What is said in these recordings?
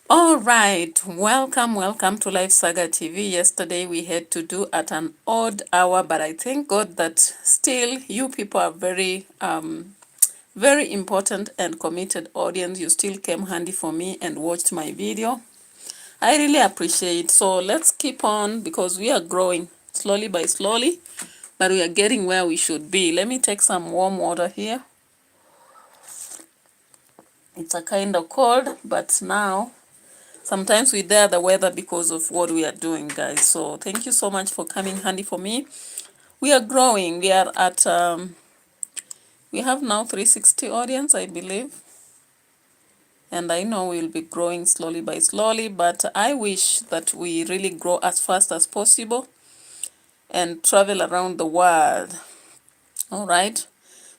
All right, welcome to Life Saga TV. Yesterday we had to do at an odd hour, but I thank God that still you people are very important and committed audience. You still came handy for me and watched my video. I really appreciate. So let's keep on because we are growing slowly by slowly, but we are getting where we should be. Let me take some warm water here. It's a kind of cold, but now sometimes we dare the weather because of what we are doing, guys. So thank you so much for coming handy for me. We are growing. We are at we have now 360 audience, I believe, and I know we'll be growing slowly by slowly, but I wish that we really grow as fast as possible and travel around the world. All right,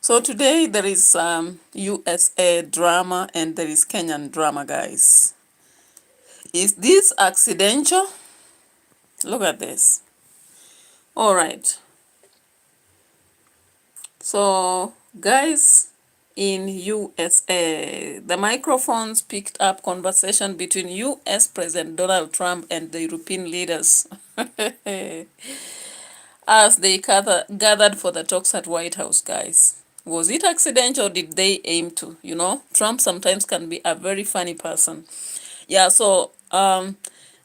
so today there is USA drama and there is Kenyan drama, guys. Is this accidental? Look at this. All right. So, guys, in USA, the microphones picked up conversation between US President Donald Trump and the European leaders as they gathered for the talks at White House, guys. Was it accidental or did they aim to? You know, Trump sometimes can be a very funny person. Yeah, so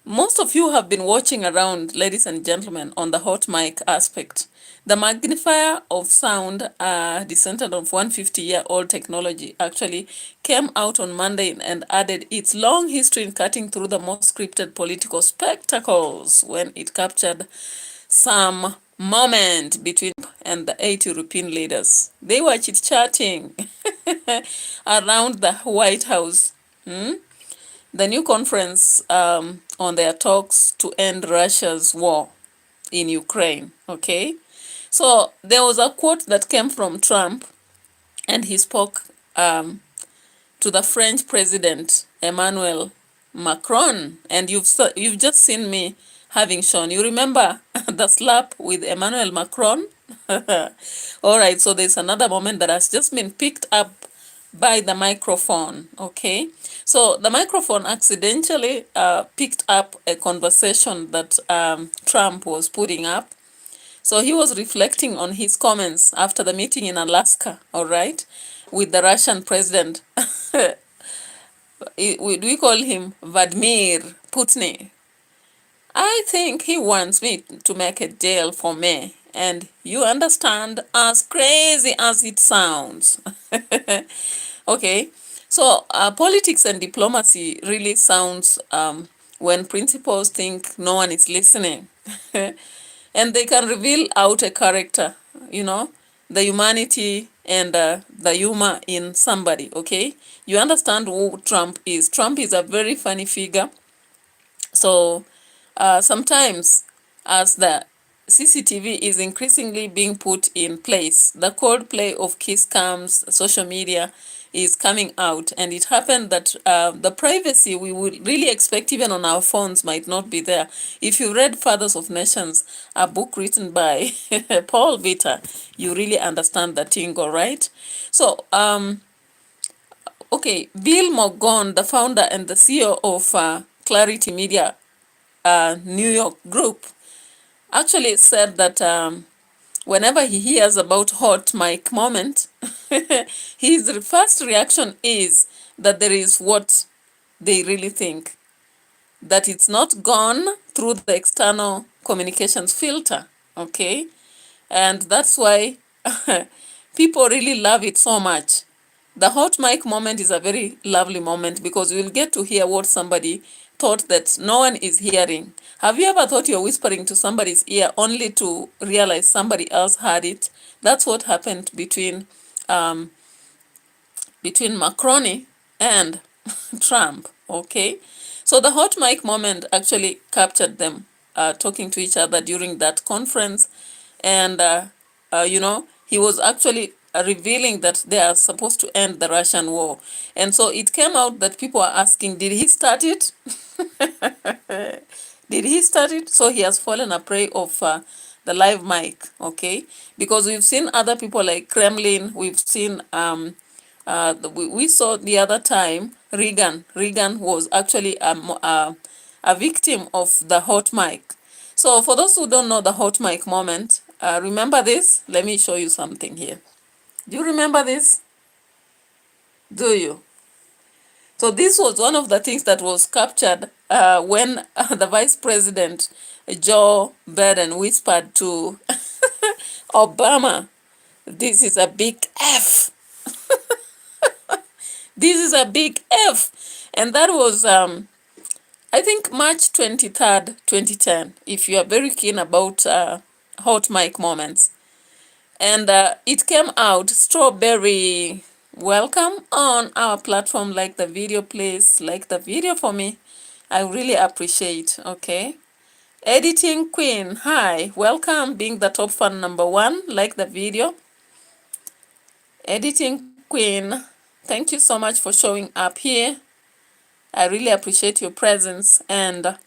most of you have been watching around, ladies and gentlemen, on the hot mic aspect. The magnifier of sound, descendant of 150-year-old technology, actually came out on Monday and added its long history in cutting through the most scripted political spectacles when it captured some moment between and the 8 European leaders. They were chit-chatting around the White House. The new conference on their talks to end Russia's war in Ukraine, okay? So there was a quote that came from Trump, and he spoke to the French president, Emmanuel Macron, and you've just seen me having shown. You remember the slap with Emmanuel Macron? All right, so there's another moment that has just been picked up by the microphone, okay? So the microphone accidentally picked up a conversation that Trump was putting up. So he was reflecting on his comments after the meeting in Alaska, all right, with the Russian president. We call him Vladimir Putin. I think he wants me to make a deal for me. And you understand, as crazy as it sounds. Okay, so politics and diplomacy really sounds when principals think no one is listening. And they can reveal out a character, you know, the humanity and the humor in somebody, okay? You understand who Trump is. Trump is a very funny figure. So sometimes as the CCTV is increasingly being put in place, the cold play of kiss cams, social media is coming out, and it happened that the privacy we would really expect even on our phones might not be there. If you read Fathers of Nations, a book written by Paul Vita, you really understand the tingle, right? So okay, Bill Morgan, the founder and the CEO of Clarity Media New York group, actually said that whenever he hears about hot mic moment, his first reaction is that there is what they really think, that it's not gone through the external communications filter, okay? And that's why people really love it so much. The hot mic moment is a very lovely moment because you'll get to hear what somebody thought that no one is hearing. Have you ever thought you're whispering to somebody's ear only to realize somebody else heard it? That's what happened between Macron and Trump, okay? So the hot mic moment actually captured them talking to each other during that conference. And, you know, he was actually revealing that they are supposed to end the Russian war. And so it came out that people are asking, did he start it? Did he start it? So he has fallen a prey of the live mic, okay? Because we've seen other people like Kremlin, we've seen We saw the other time Reagan was actually a victim of the hot mic. So for those who don't know the hot mic moment, remember this? Let me show you something here. Do you remember this? Do you? So this was one of the things that was captured when the Vice President Joe Biden whispered to Obama, "This is a big F. This is a big F." And that was, I think, March 23rd, 2010, if you are very keen about hot mic moments. And it came out, Strawberry. Welcome on our platform. Like the video, please. Like the video for me. I really appreciate, okay? Editing Queen, hi. Welcome, being the top fan #1. Like the video. Editing Queen, thank you so much for showing up here. I really appreciate your presence, and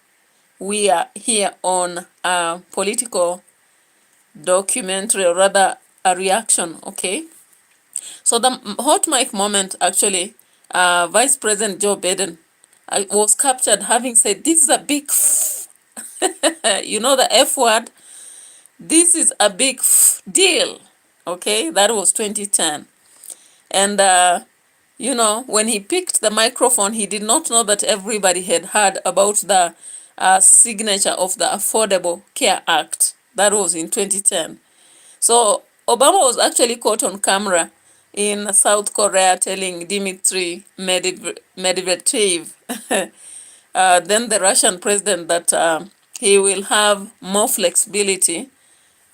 we are here on a political documentary, or rather a reaction, okay? So the hot mic moment, actually, Vice President Joe Biden was captured having said, "This is a big you know the F word? This is a big deal." Okay, that was 2010. And you know, when he picked the microphone, he did not know that everybody had heard about the signature of the Affordable Care Act. That was in 2010. So Obama was actually caught on camera in South Korea telling Dmitry Medvedev, then the Russian president, that he will have more flexibility,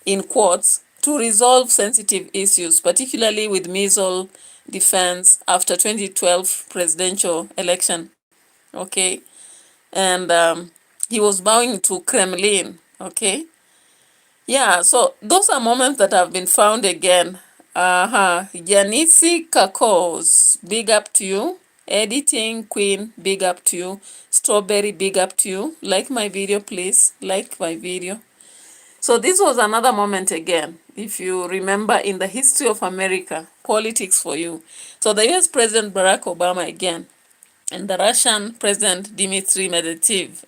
in quotes, to resolve sensitive issues, particularly with missile defense after 2012 presidential election. Okay, and he was bowing to Kremlin. Okay, yeah. So those are moments that have been found again. Yanisi Kakos, big up to you. Editing Queen, big up to you. Strawberry, big up to you. Like my video, please. Like my video. So this was another moment again, if you remember, in the history of America, politics for you. So the US President Barack Obama again, and the Russian President Dmitry Medvedev,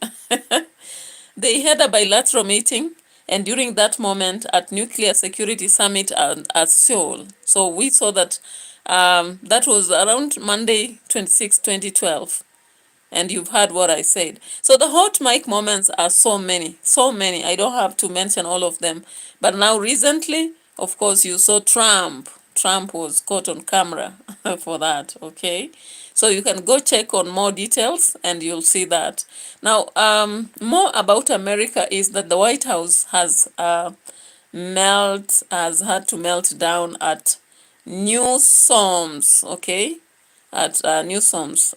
they had a bilateral meeting, and during that moment at Nuclear Security Summit at Seoul. So we saw that that was around Monday 26, 2012. And you've heard what I said. So the hot mic moments are so many, so many. I don't have to mention all of them. But now recently, of course, you saw Trump. Trump was caught on camera for that, okay? So you can go check on more details and you'll see that. Now, more about America is that the White House has had to melt down at Newsom's, okay? At Newsom's.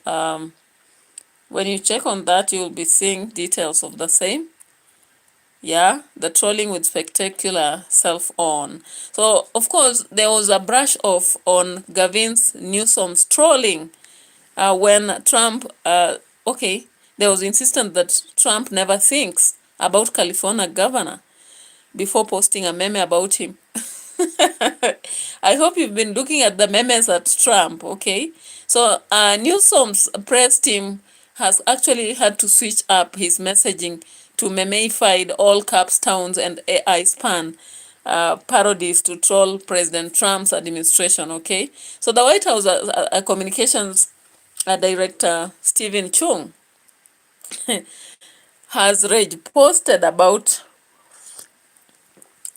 When you check on that, you'll be seeing details of the same. Yeah, the trolling with spectacular self-on. So, of course, there was a brush off on Gavin's Newsom's trolling when Trump, okay, there was insistence that Trump never thinks about California governor before posting a meme about him. I hope you've been looking at the memes at Trump, okay? So Newsom's press team has actually had to switch up his messaging to memeified all caps towns and AI span parodies to troll President Trump's administration, okay? So the White House communications director Stephen Chung has posted about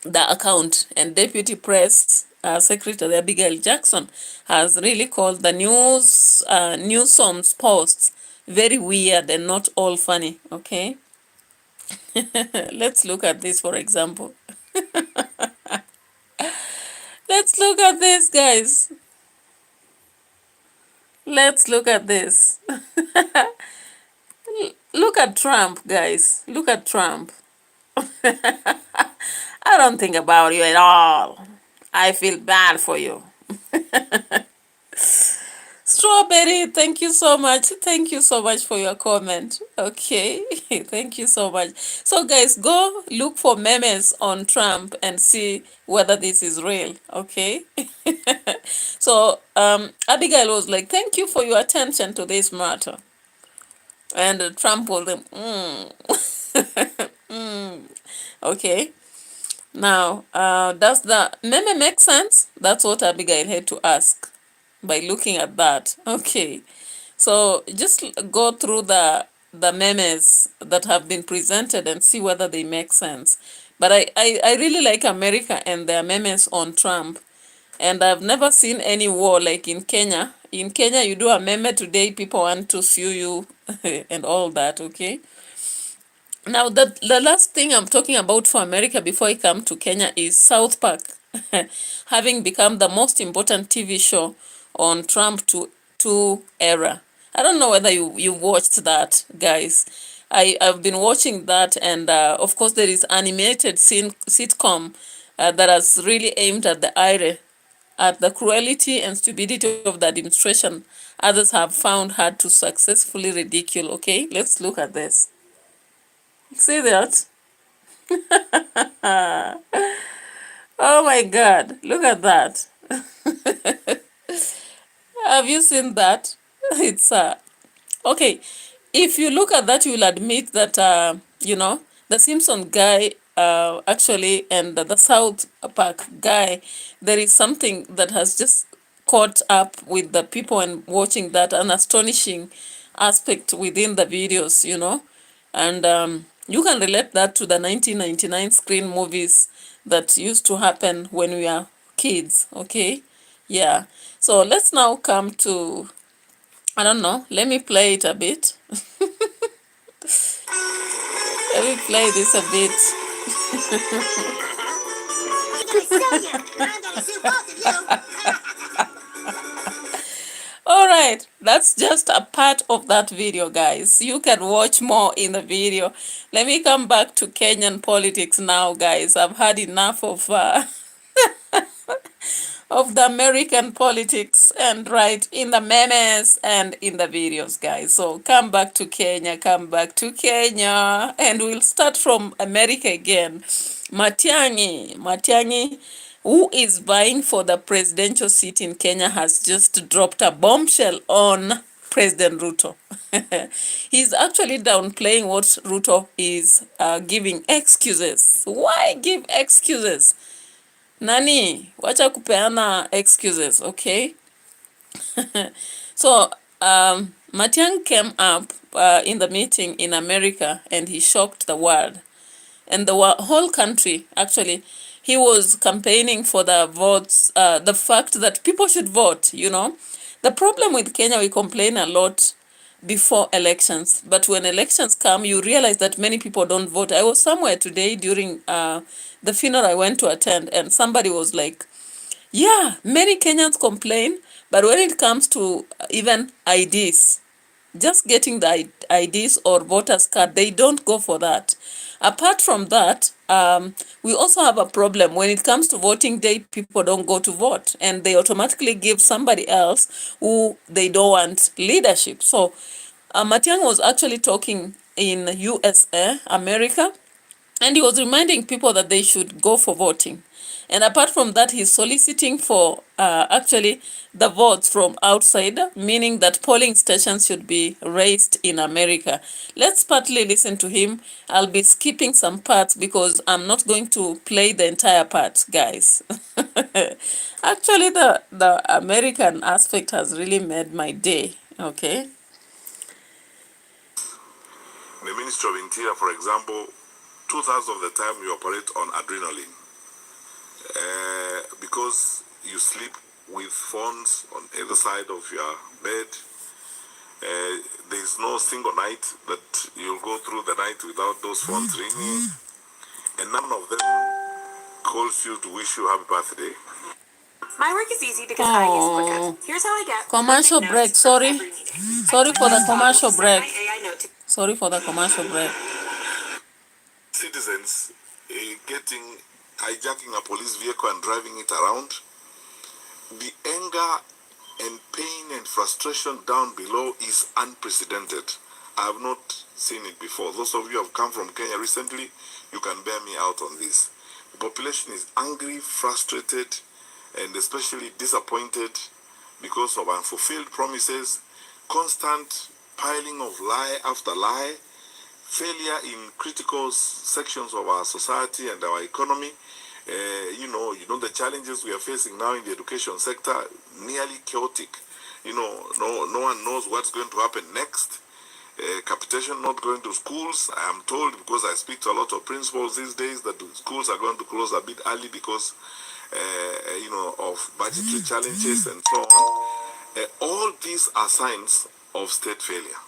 the account, and Deputy Press Secretary Abigail Jackson has really called the Newsom's posts very weird and not all funny, okay? Let's look at this, for example. Let's look at this, guys. Let's look at this. Look at Trump, guys. Look at Trump. I don't think about you at all. I feel bad for you. Strawberry, thank you so much. Thank you so much for your comment. Okay, thank you so much. So, guys, go look for memes on Trump and see whether this is real. Okay. So, Abigail was like, "Thank you for your attention to this matter," and Trump told them, "Okay." Now, does the meme make sense? That's what Abigail had to ask by looking at that. Okay. So just go through the memes that have been presented and see whether they make sense. But I really like America and their memes on Trump. And I've never seen any war like in Kenya. In Kenya, you do a meme today, people want to sue you and all that, okay? Now, the last thing I'm talking about for America before I come to Kenya is South Park having become the most important TV show on Trump to era. I don't know whether you watched that, guys. I've been watching that, and of course there is animated sitcom that has really aimed at the ire, at the cruelty and stupidity of the administration others have found hard to successfully ridicule. Okay, let's look at this. See that? Oh my God, look at that. Have you seen that? It's okay. If you look at that, you will admit that the Simpson guy actually and the South Park guy, there is something that has just caught up with the people and watching that, an astonishing aspect within the videos. And you can relate that to the 1999 screen movies that used to happen when we are kids, okay? Yeah. So let's now come to, I don't know, let me play it a bit. Let me play this a bit. All right, that's just a part of that video, guys. You can watch more in the video. Let me come back to Kenyan politics now, guys. I've had enough of the American politics and right in the memes and in the videos, guys. So come back to Kenya, and we'll start from America again. Matiangi, who is vying for the presidential seat in Kenya, has just dropped a bombshell on President Ruto. He's actually downplaying what Ruto is giving excuses. Why give excuses? Nani, wacha kupeana excuses, okay? So, Matiang came up in the meeting in America and he shocked the world. And the whole country, actually, he was campaigning for the votes, the fact that people should vote. The problem with Kenya, we complain a lot before elections, but when elections come, you realize that many people don't vote. I was somewhere today during the funeral I went to attend, and somebody was like, yeah, many Kenyans complain, but when it comes to even IDs, just getting the IDs or voters card, they don't go for that. Apart from that, we also have a problem when it comes to voting day. People don't go to vote, and they automatically give somebody else who they don't want leadership. So Matiang was actually talking in USA, America, and he was reminding people that they should go for voting. And apart from that, he's soliciting for actually the votes from outside, meaning that polling stations should be raised in America. Let's partly listen to him. I'll be skipping some parts because I'm not going to play the entire part, guys. Actually, the American aspect has really made my day, okay? The Ministry of Interior, for example, 2/3 of the time you operate on adrenaline because you sleep with phones on either side of your bed. There is no single night that you'll go through the night without those phones ringing, and none of them calls you to wish you happy birthday. My work is easy because I use Quicken. Here's how I get commercial break. Sorry for the commercial break. Sorry for the commercial break. Citizens hijacking a police vehicle and driving it around. The anger and pain and frustration down below is unprecedented. I have not seen it before. Those of you who have come from Kenya recently, you can bear me out on this. The population is angry, frustrated, and especially disappointed because of unfulfilled promises, constant piling of lie after lie, failure in critical sections of our society and our economy. The challenges we are facing now in the education sector, nearly chaotic. No one knows what's going to happen next. Capitation not going to schools. I am told, because I speak to a lot of principals these days, that the schools are going to close a bit early because, of budgetary challenges and so on. All these are signs of state failure.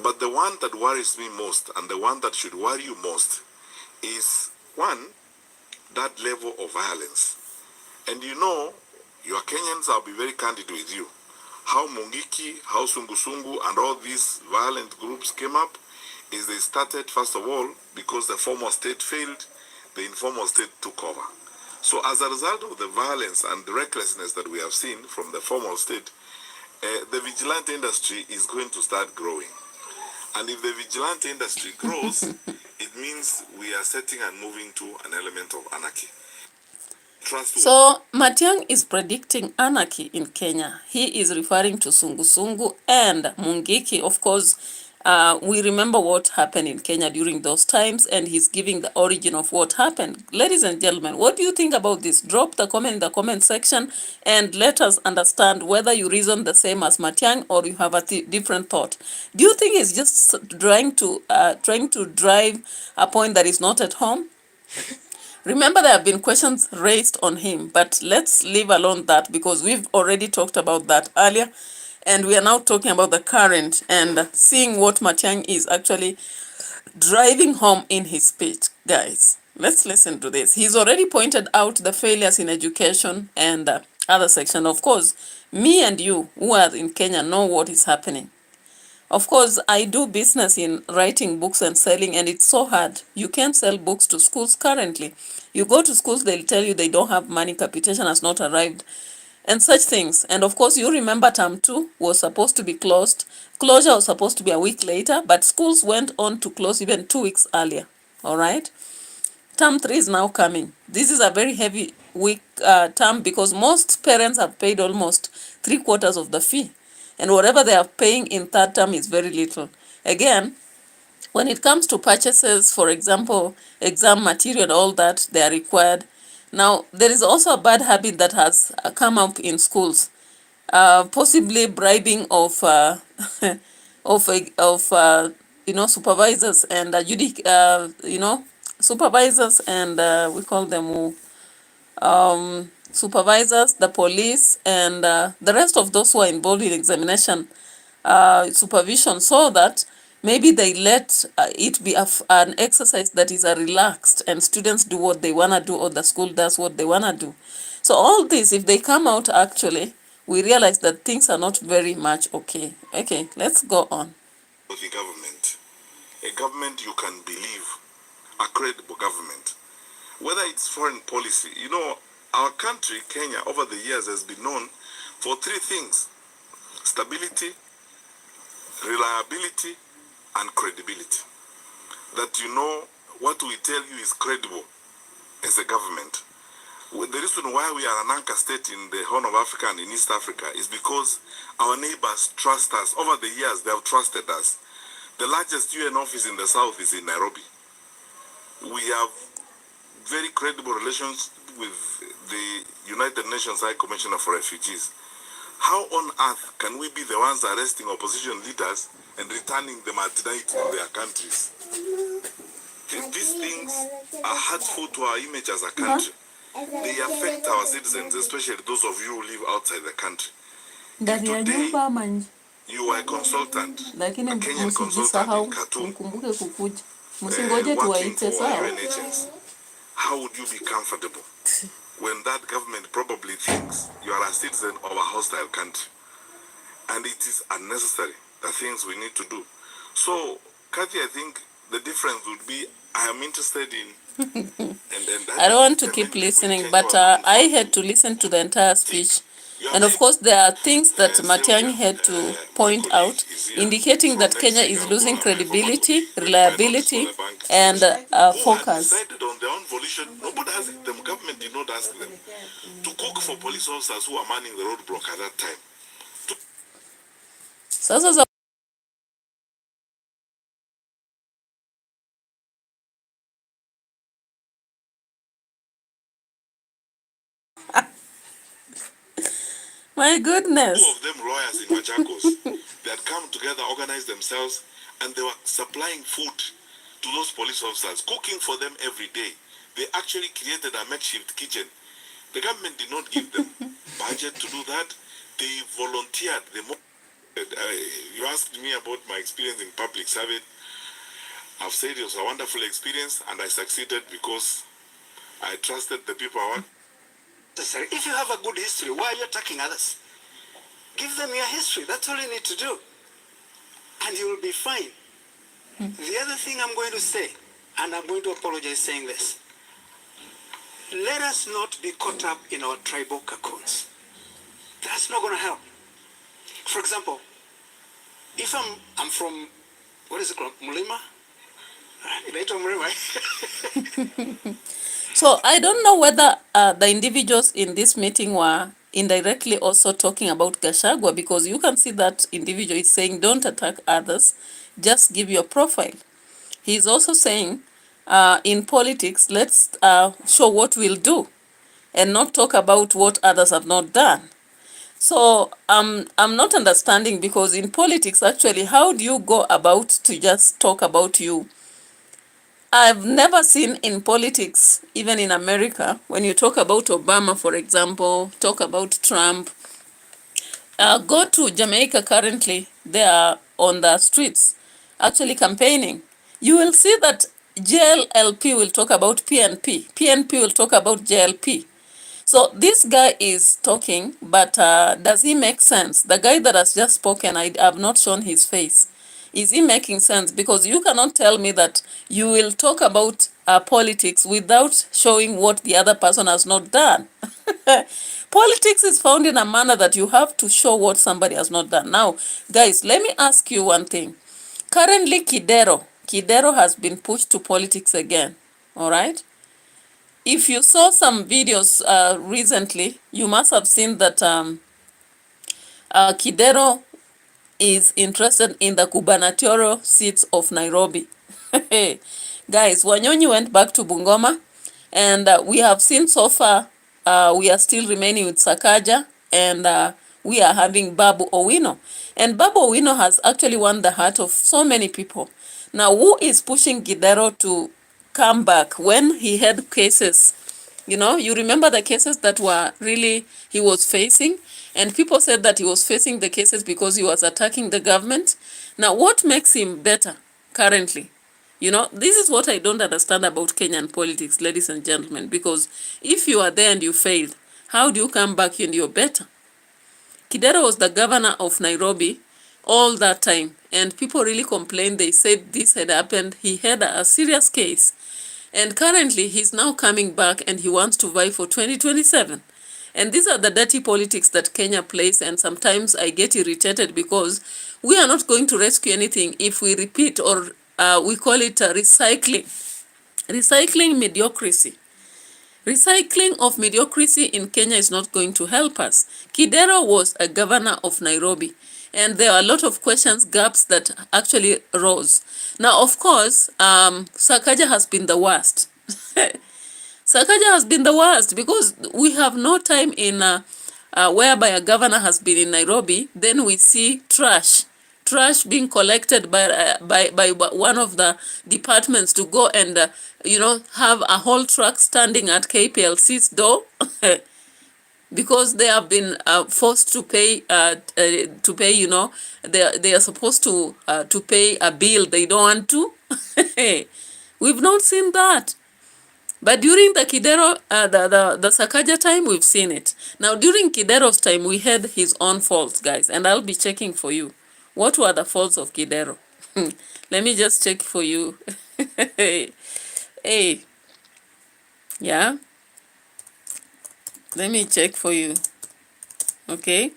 But the one that worries me most, and the one that should worry you most, is one, that level of violence. And your Kenyans, I'll be very candid with you, how Mungiki, how Sungusungu, and all these violent groups came up is they started, first of all, because the formal state failed, the informal state took over. So as a result of the violence and the recklessness that we have seen from the formal state, the vigilante industry is going to start growing. And if the vigilante industry grows, it means we are setting and moving to an element of anarchy. So Matiang is predicting anarchy in Kenya. He is referring to Sungusungu and Mungiki. Of course, we remember what happened in Kenya during those times, and he's giving the origin of what happened. Ladies and gentlemen, what do you think about this? Drop the comment in the comment section and let us understand whether you reason the same as Matiang or you have a different thought. Do you think he's just trying to drive a point that is not at home? Remember, there have been questions raised on him, but let's leave alone that because we've already talked about that earlier, and we are now talking about the current and seeing what Matiang is actually driving home in his speech. Guys, let's listen to this. He's already pointed out the failures in education and other section. Of course, me and you who are in Kenya know what is happening. Of course, I do business in writing books and selling, and it's so hard. You can't sell books to schools currently. You go to schools, they'll tell you they don't have money, capitation has not arrived, and such things. And of course, you remember term 2 was supposed to be closed. Closure was supposed to be a week later, but schools went on to close even 2 weeks earlier. All right? Term 3 is now coming. This is a very heavy week term because most parents have paid almost 3/4 of the fee. And whatever they are paying in third term is very little. Again, when it comes to purchases, for example, exam material and all that, they are required. Now, there is also a bad habit that has come up in schools, possibly bribing of supervisors and supervisors and we call them supervisors, the police, and the rest of those who are involved in examination supervision, so that maybe they let it be an exercise that is relaxed and students do what they want to do or the school does what they want to do. So all this, if they come out actually, we realize that things are not very much okay. Okay, let's go on. The government, a government you can believe, a credible government, whether it's foreign policy. Our country, Kenya, over the years has been known for 3 things: stability, reliability, and credibility. That what we tell you is credible as a government. The reason why we are an anchor state in the Horn of Africa and in East Africa is because our neighbors trust us. Over the years, they have trusted us. The largest UN office in the south is in Nairobi. We have very credible relations with the United Nations High Commissioner for Refugees. How on earth can we be the ones arresting opposition leaders and returning them at night in their countries? These things are hurtful to our image as a country. They affect our citizens, especially those of you who live outside the country. If today you are a consultant, a Kenyan consultant in Khartoum, working for UN agents, how would you be comfortable when that government probably thinks you are a citizen of a hostile country? And it is unnecessary, the things we need to do. So, Kathy, I think the difference would be, I am interested in... I don't want to keep listening, but I had to listen to the entire speech And of course, there are things that Matiangi had to point out, indicating that Kenya is losing credibility, reliability, and focus. Decided on their own volition. Nobody has the government did not ask them to cook for police officers who are manning the roadblock at that time. Sasa my goodness. Two of them lawyers in Machakos. They had come together, organized themselves, and they were supplying food to those police officers, cooking for them every day. They actually created a makeshift kitchen. The government did not give them budget to do that. They volunteered. You asked me about my experience in public service. I've said it was a wonderful experience, and I succeeded because I trusted the people I worked. If you have a good history, why are you attacking others? Give them your history. That's all you need to do. And you will be fine. The other thing I'm going to say, and I'm going to apologize saying this, let us not be caught up in our tribal cocoons. That's not going to help. For example, if I'm from, what is it called, Mulima? So I don't know whether the individuals in this meeting were indirectly also talking about Gachagua, because you can see that individual is saying, don't attack others, just give your profile. He's also saying, in politics, let's show what we'll do and not talk about what others have not done. So I'm not understanding, because in politics, actually, how do you go about to just talk about you? I've never seen in politics, even in America, when you talk about Obama, for example, talk about Trump, go to Jamaica currently, they are on the streets actually campaigning. You will see that JLP will talk about PNP, PNP will talk about JLP. So this guy is talking, but does he make sense? The guy that has just spoken, I have not shown his face. Is he making sense? Because you cannot tell me that you will talk about politics without showing what the other person has not done. Politics is found in a manner that you have to show what somebody has not done. Now, guys, let me ask you one thing. Currently, Kidero has been pushed to politics again, all right? If you saw some videos recently, you must have seen that Kidero is interested in the gubernatorial seats of Nairobi. Guys, Wanyonyi went back to Bungoma, and we have seen so far we are still remaining with Sakaja, and we are having Babu Owino. And Babu Owino has actually won the heart of so many people. Now, who is pushing Kidero to come back when he had cases? You know, you remember the cases that were really he was facing, and people said that he was facing the cases because he was attacking the government. Now, what makes him better currently? You know, this is what I don't understand about Kenyan politics, ladies and gentlemen, because if you are there and you failed, how do you come back and you're better? Kidero was the governor of Nairobi all that time, and people really complained. They said this had happened. He had a serious case. And currently, he's now coming back and he wants to vie for 2027. And these are the dirty politics that Kenya plays, and sometimes I get irritated because we are not going to rescue anything if we repeat, or we call it recycling. Recycling mediocrity. Recycling of mediocrity in Kenya is not going to help us. Kidero was a governor of Nairobi, and there are a lot of questions, gaps that actually rose. Now, of course, Sakaja has been the worst. Sakaja has been the worst because we have no time in whereby a governor has been in Nairobi, then we see trash being collected by one of the departments to go and have a whole truck standing at KPLC's door because they have been forced to pay they are supposed to pay a bill they don't want to. We've not seen that. But during the Kidero, the Sakaja time, we've seen it. Now, during Kidero's time, we had his own faults, guys, and I'll be checking for you. What were the faults of Kidero? Let me just check for you. Hey, yeah? Let me check for you. Okay,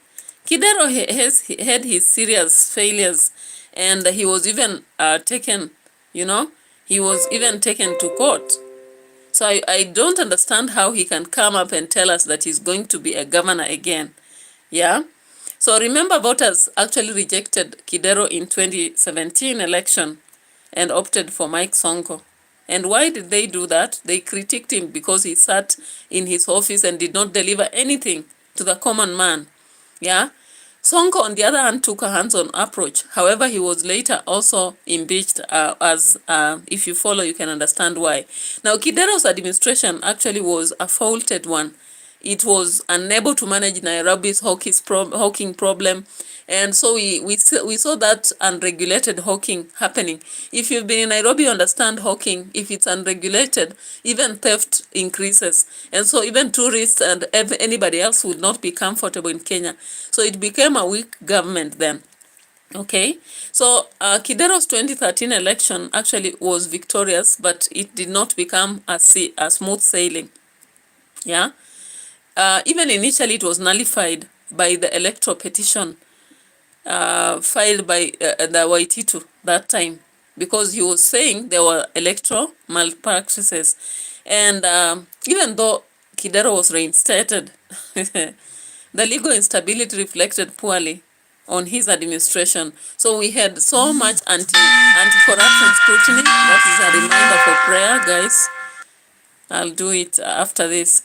Kidero has had his serious failures, and he was even taken, he was even taken to court. So I don't understand how he can come up and tell us that he's going to be a governor again. Yeah. So remember, voters actually rejected Kidero in 2017 election and opted for Mike Sonko. And why did they do that? They critiqued him because he sat in his office and did not deliver anything to the common man. Yeah. Sonko, on the other hand, took a hands-on approach. However, he was later also impeached if you follow, you can understand why. Now, Kidero's administration actually was a faulted one. It was unable to manage Nairobi's hawking problem. And so we saw that unregulated hawking happening. If you've been in Nairobi, you understand hawking. If it's unregulated, even theft increases. And so even tourists and anybody else would not be comfortable in Kenya. So it became a weak government then. Okay, so Kidero's 2013 election actually was victorious, but it did not become a smooth sailing. Yeah. Even initially, it was nullified by the electoral petition filed by the Waititu that time, because he was saying there were electoral malpractices. And even though Kidero was reinstated, the legal instability reflected poorly on his administration. So we had so much anti-corruption scrutiny. That is a reminder for prayer, guys. I'll do it after this.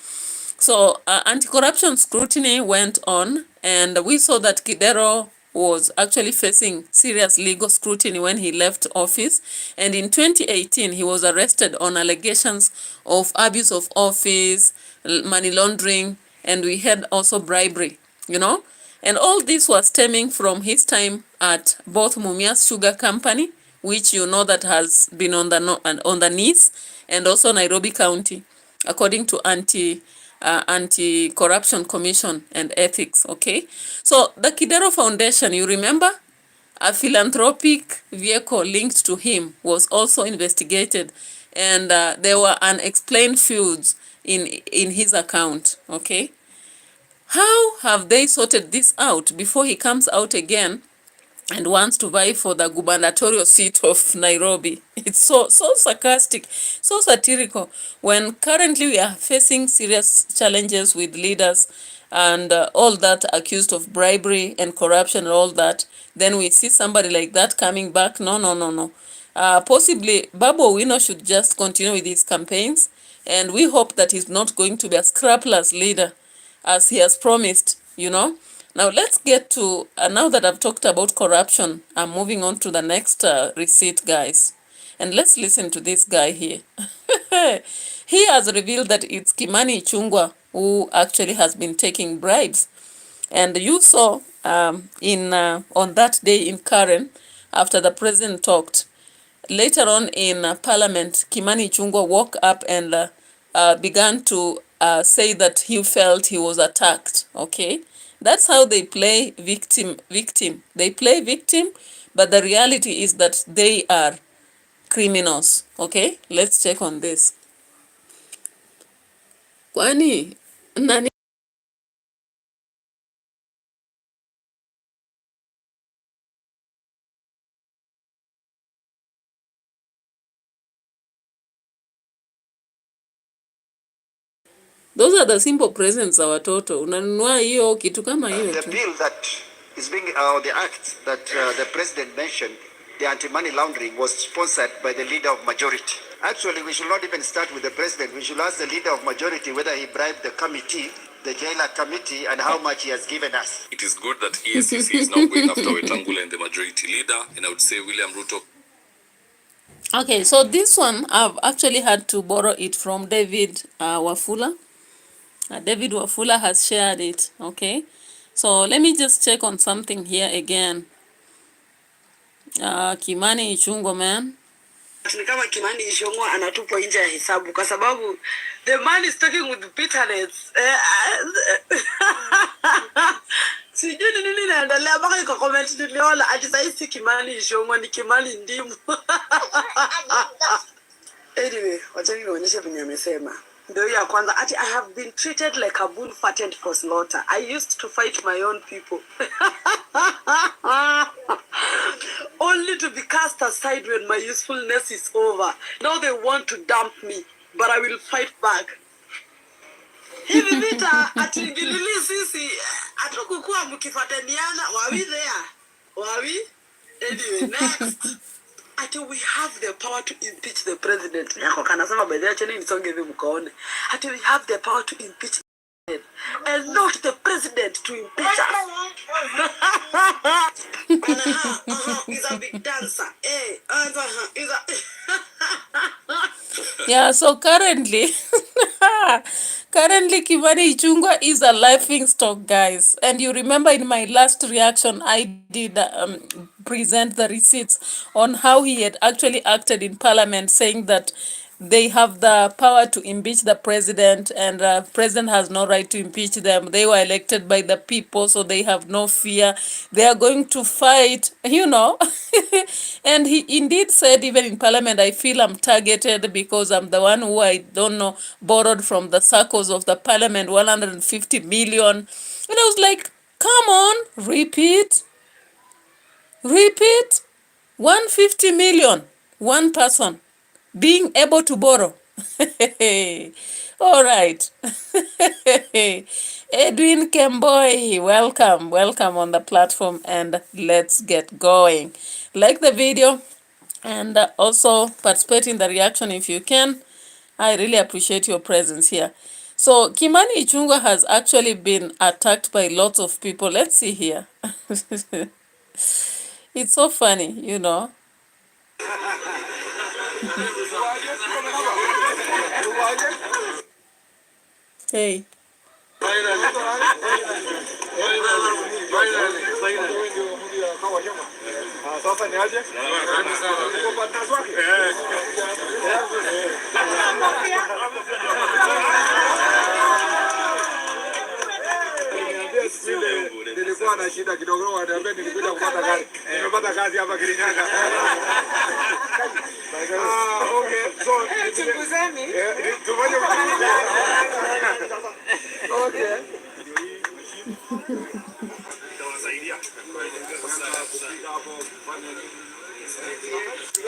So anti-corruption scrutiny went on, and we saw that Kidero was actually facing serious legal scrutiny when he left office. And in 2018, he was arrested on allegations of abuse of office, money laundering, and we had also bribery, And all this was stemming from his time at both Mumias Sugar Company, which that has been on the knees, and also Nairobi County, according to Anti-Corruption Commission and Ethics. Okay, so the Kidero Foundation, you remember, a philanthropic vehicle linked to him was also investigated, and there were unexplained feuds in his account. Okay, how have they sorted this out before he comes out again and wants to vie for the gubernatorial seat of Nairobi? It's so sarcastic, so satirical, when currently we are facing serious challenges with leaders and all that accused of bribery and corruption and all that. Then we see somebody like that coming back. No. Possibly Babu Owino should just continue with his campaigns, and we hope that he's not going to be a scrapless leader as he has promised, Now let's get to, now that I've talked about corruption, I'm moving on to the next receipt, guys. And let's listen to this guy here. He has revealed that it's Kimani Ichung'wah who actually has been taking bribes. And you saw on that day in Karen, after the president talked, later on in Parliament, Kimani Ichung'wah woke up and began to say that he felt he was attacked. Okay, that's how they play victim. They play victim, but the reality is that they are criminals. Okay, let's check on this. Kwani nani? Those are the simple presents za watoto. Unanunua hiyo kitu kama hiyo tu. The bill that is being, the act that the president mentioned, the anti-money laundering, was sponsored by the leader of majority. Actually, we should not even start with the president. We should ask the leader of majority whether he bribed the committee, the jailer committee, and how much he has given us. It is good that EACC is now going after Wetangula and the majority leader, and I would say William Ruto. Okay, so this one, I've actually had to borrow it from David Wafula. David Wafula has shared it. Okay, so let me just check on something here again. Kimani Ichung'wah, man. Ni kama Kimani Ichung'wah anatupwa nje ya hesabu kwa sababu the man is talking with bitterness. Sijui nini naendelea, mpaka iko comment niliona ati sasa si Kimani Ichung'wah ni Kimani Ndimu. Anyway, wacha nionyeshe venye amesema. Ndio ya kwanza. Ati I have been treated like a bull fattened for slaughter. I used to fight my own people. Only to be cast aside when my usefulness is over. Now they want to dump me, but I will fight back. Hivi vita atingilili sisi atukukua mkifataniana wawi there. Wawi? Anyway, next. Until we have the power to impeach the president. Yako kanasema by the way cheni nisonge hivi mkaone. Until we have the power to impeach the president and not the president to impeach us. He's a big dancer. Hey, he's a Yeah, so currently, currently Kimani Ichung'wah is a laughing stock, guys. And you remember in my last reaction, I did present the receipts on how he had actually acted in Parliament, saying that they have the power to impeach the president, and the president has no right to impeach them. They were elected by the people, so they have no fear. They are going to fight, you know. And he indeed said, even in Parliament, I feel I'm targeted because I'm the one who, I don't know, borrowed from the circles of the Parliament 150 million. And I was like, come on, repeat. 150 million, one person being able to borrow. All right. Edwin Kemboi, welcome on the platform, and let's get going. Like the video and also participate in the reaction if you can. I really appreciate your presence here. So Kimani Ichung'wah has actually been attacked by lots of people. Let's see here. It's so funny, you know. Hey. Nilikuwa na shida kidogo, wanaambia nilikuja kupata kazi. Nimepata kazi hapa Kirinyaga. Okay. So, tufanye okay.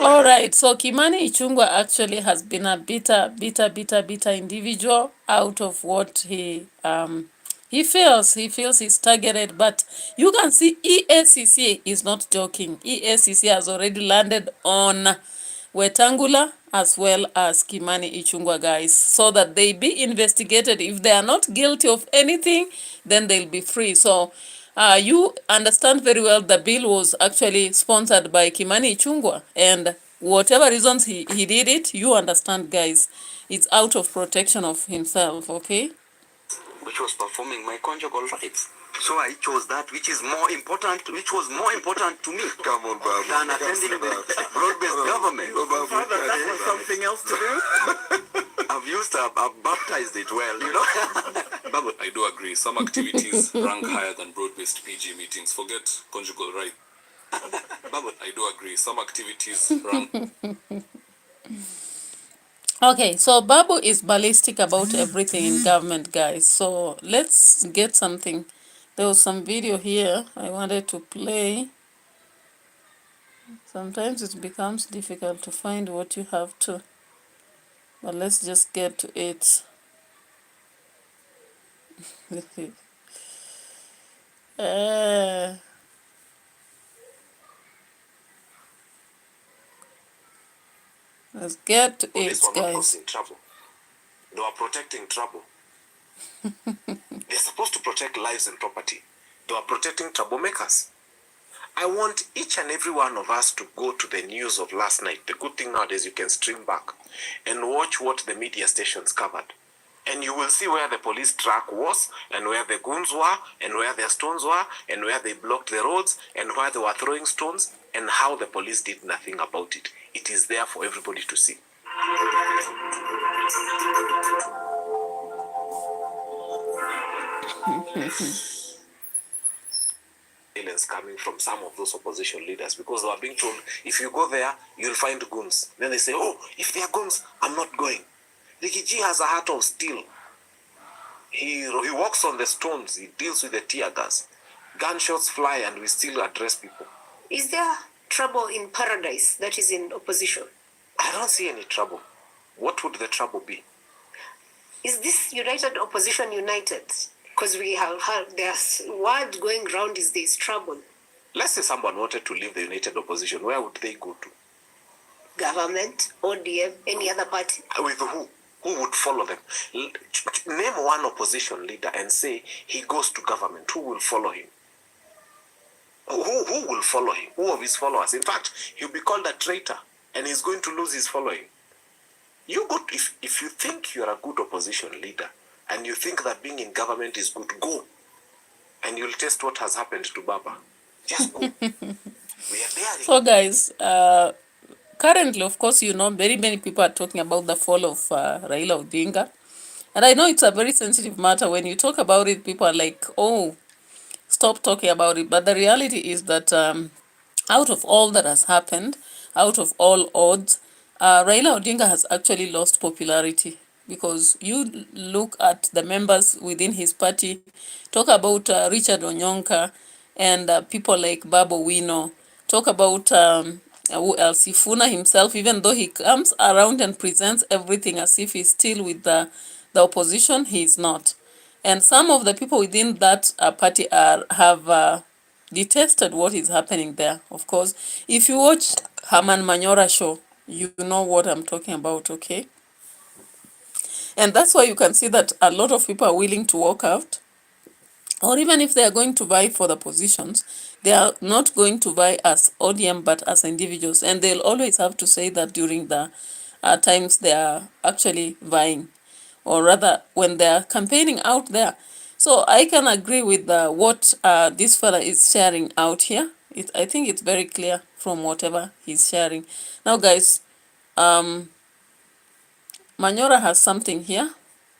All right, so Kimani Ichung'wah actually has been a bitter individual out of what he feels. He feels he's targeted, but you can see EACC is not joking. EACC has already landed on Wetangula as well as Kimani Ichung'wah, guys, so that they be investigated. If they are not guilty of anything, then they'll be free. So you understand very well the bill was actually sponsored by Kimani Ichung'wah, and whatever reasons he did it, you understand, guys, it's out of protection of himself, okay? Which was performing my conjugal rights. So I chose that which is more important, which was more important to me. Come on, Babu. Than attending the broad-based government. Father, that was something else to do. I've baptized it well, you know. Babu, I do agree. Some activities rank higher than broad-based PG meetings. Forget conjugal right. Babu, I do agree. Some activities rank. Okay, so Babu is ballistic about everything in government, guys. So let's get something. There was some video here I wanted to play. Sometimes it becomes difficult to find what you have to. But let's just get to it. Let's get to it, Police were not guys. causing trouble. They were protecting trouble. They're supposed to protect lives and property. They were protecting troublemakers. I want each and every one of us to go to the news of last night. The good thing nowadays, you can stream back and watch what the media stations covered. And you will see where the police truck was, and where the goons were, and where their stones were, and where they blocked the roads, and where they were throwing stones, and how the police did nothing about it. It is there for everybody to see. Coming from some of those opposition leaders, because they were being told, if you go there, you'll find goons. Then they say, oh, if they are goons, I'm not going. Ricky G has a heart of steel. He walks on the stones. He deals with the tear gas. Gunshots fly and we still address people. Is there trouble in paradise that is in opposition? I don't see any trouble. What would the trouble be? Is this united opposition united? Because we have heard there's word going round is there's trouble. Let's say someone wanted to leave the united opposition. Where would they go to? Government, ODM, any other party? With who? Who would follow them? Name one opposition leader and say he goes to government. Who will follow him? Who will follow him? Who of his followers? In fact, he'll be called a traitor and he's going to lose his following. You go to, if you think you're a good opposition leader and you think that being in government is good, go. And you'll test what has happened to Baba. Just go. We are there. So guys, currently, of course, you know, very many people are talking about the fall of Raila Odinga. And I know it's a very sensitive matter. When you talk about it, people are like, oh, stop talking about it. But the reality is that out of all that has happened, out of all odds, Raila Odinga has actually lost popularity. Because you look at the members within his party, talk about Richard Onyonka and people like Babu Wino, talk about who else, Sifuna himself, even though he comes around and presents everything as if he's still with the opposition, he is not. And some of the people within that party have detested what is happening there. Of course, if you watch Herman Manyora show, you know what I'm talking about, okay? And that's why you can see that a lot of people are willing to walk out. Or even if they are going to vie for the positions, they are not going to vie as ODM but as individuals. And they'll always have to say that during the times they are actually vying. Or rather, when they are campaigning out there. So I can agree with what this fella is sharing out here. I think it's very clear from whatever he's sharing. Now, guys, Manyora has something here,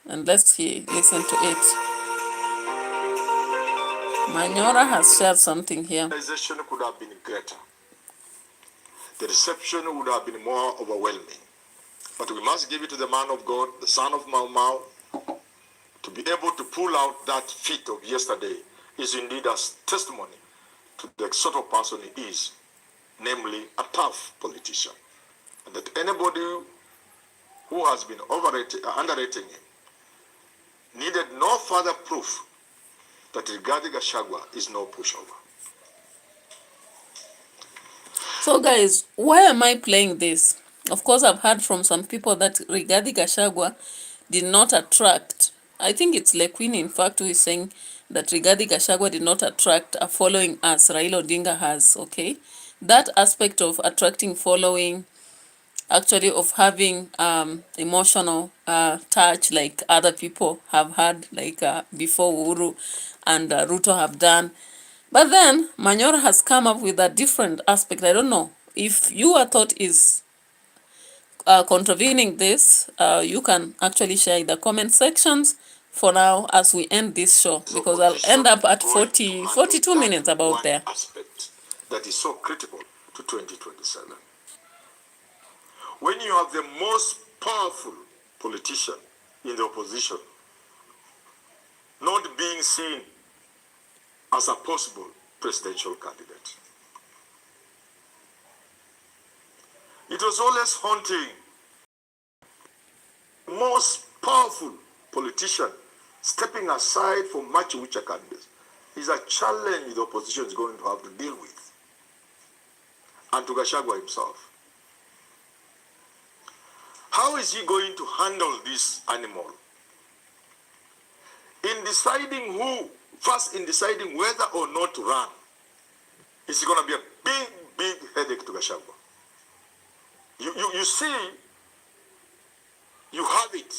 and let's listen to it. Manyora has shared something here. The organization could have been greater. The reception would have been more overwhelming. But we must give it to the man of God, the son of Mau Mau, to be able to pull out that feat of yesterday is indeed a testimony to the sort of person he is, namely a tough politician. And that anybody who has been underrating him needed no further proof that Rigathi Gachagua is no pushover. So guys, why am I playing this? Of course, I've heard from some people that Rigathi Gachagua did not attract. I think it's Lequeen, in fact, who is saying that Rigathi Gachagua did not attract a following as Raila Odinga has, okay? That aspect of attracting following, actually of having emotional touch like other people have had, like before Uhuru and Ruto have done. But then Manyora has come up with a different aspect. I don't know if your thought is contravening this. You can actually share in the comment sections for now as we end this show, because I'll end up at 42 minutes about there. Aspect that is so critical to 2027. When you have the most powerful politician in the opposition not being seen as a possible presidential candidate. It was always haunting. The most powerful politician stepping aside for much richer candidates is a challenge the opposition is going to have to deal with. And to Gachagua himself. How is he going to handle this animal? In deciding in deciding whether or not to run, it's going to be a big, big headache to Gachagua. You see, you have it.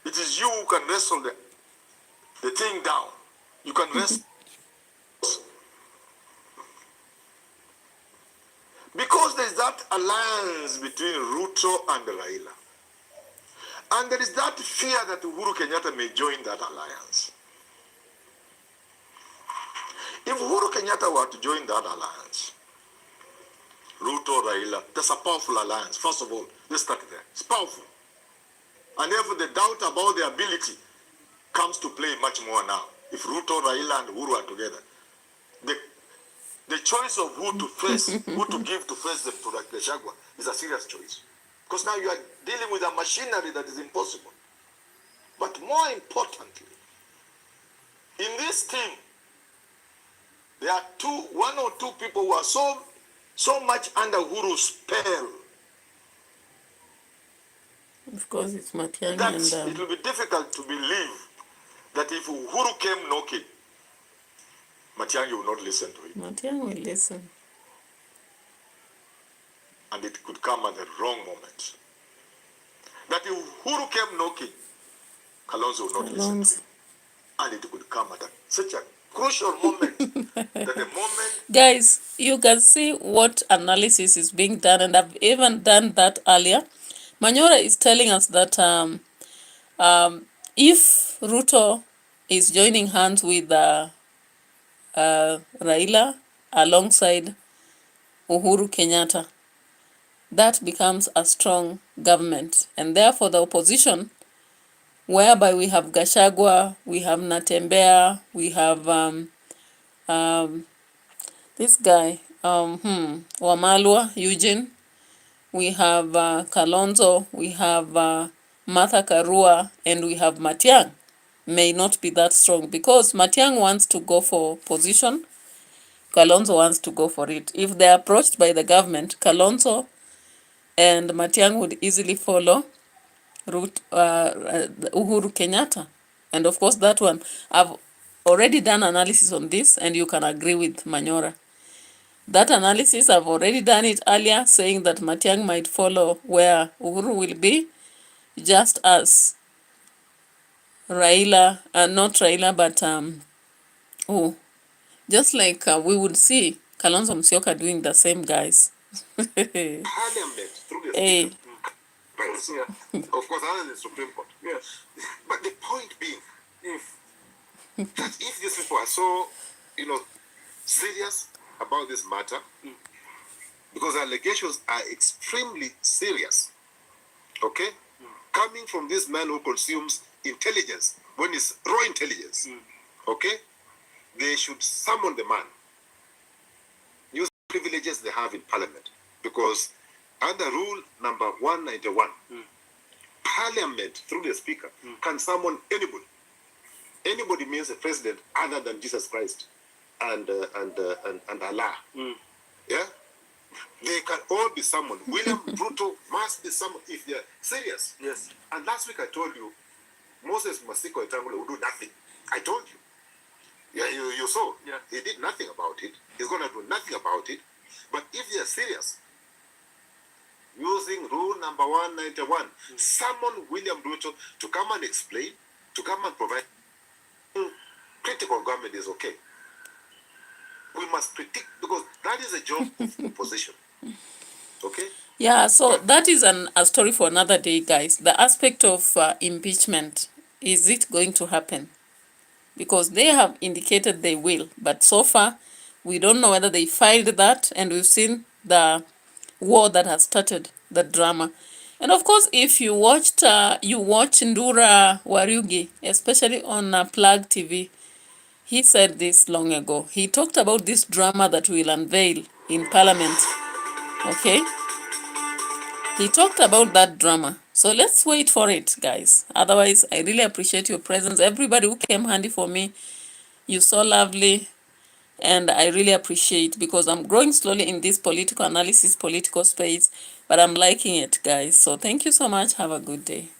It is you who can wrestle the thing down. You can wrestle. Because there is that alliance between Ruto and Raila. And there is that fear that Uhuru Kenyatta may join that alliance. If Uhuru Kenyatta were to join that alliance, Ruto, Raila, that's a powerful alliance. First of all, let's start there. It's powerful. And therefore, the doubt about their ability comes to play much more now. If Ruto, Raila, and Uhuru are together, the choice of who to face, who to give to face the Gachagua is a serious choice. Because now you are dealing with a machinery that is impossible. But more importantly, in this team, there are one or two people who are so much under Uhuru's spell Of course, it's Matiangi that and it will be difficult to believe that if Uhuru came knocking, Matiangi will not listen to him. Matiangi will listen. And it could come at the wrong moment. That if Uhuru came knocking, Kalonzo will not listen to him. And it could come at such a crucial moment that the moment... Guys, you can see what analysis is being done, and I've even done that earlier. Manyora is telling us that if Ruto is joining hands with Raila alongside Uhuru Kenyatta, that becomes a strong government. And therefore the opposition, whereby we have Gachagua, we have Natembea, we have this guy, Wamalwa, Eugene, we have Kalonzo, we have Martha Karua, and we have Matiang, may not be that strong because Matiang wants to go for position, Kalonzo wants to go for it. If they're approached by the government, Kalonzo and Matiang would easily follow Uhuru Kenyatta. And of course that one, I've already done analysis on this, and you can agree with Manyora. That analysis, I've already done it earlier, saying that Matiang might follow where Uhuru will be, just as Raila, not Raila, but just like we would see Kalonzo Musyoka doing the same, guys. Parliament through the Hey. speaker. Of course, other than the Supreme Court. Yes. But the point being, if these people are so, serious about this matter, because allegations are extremely serious, okay? Coming from this man who consumes intelligence, when it's raw intelligence, okay? They should summon the man, use privileges they have in Parliament, because under rule number 191, Parliament, through the Speaker, can summon anybody. Anybody means a president other than Jesus Christ and Allah. Yeah? They can all be summoned. William Ruto must be summoned if they're serious. Yes. And last week I told you, Moses Masiko Etangula will do nothing. I told you. Yeah, you saw. Yeah. He did nothing about it. He's going to do nothing about it. But if they're serious, using rule number 191, summon William Ruto to come and explain, to come and provide. Critical government is okay. We must predict, because that is a job of opposition. Okay? Yeah, so that is a story for another day, guys. The aspect of impeachment, is it going to happen? Because they have indicated they will, but so far we don't know whether they filed that, and we've seen the war that has started, the drama. And of course, if you watch Ndura Wariugi, especially on Plug TV, he said this long ago. He talked about this drama that will unveil in Parliament. Okay? He talked about that drama. So let's wait for it, guys. Otherwise, I really appreciate your presence. Everybody who came handy for me, you're so lovely. And I really appreciate, because I'm growing slowly in this political analysis, political space, but I'm liking it, guys. So thank you so much. Have a good day.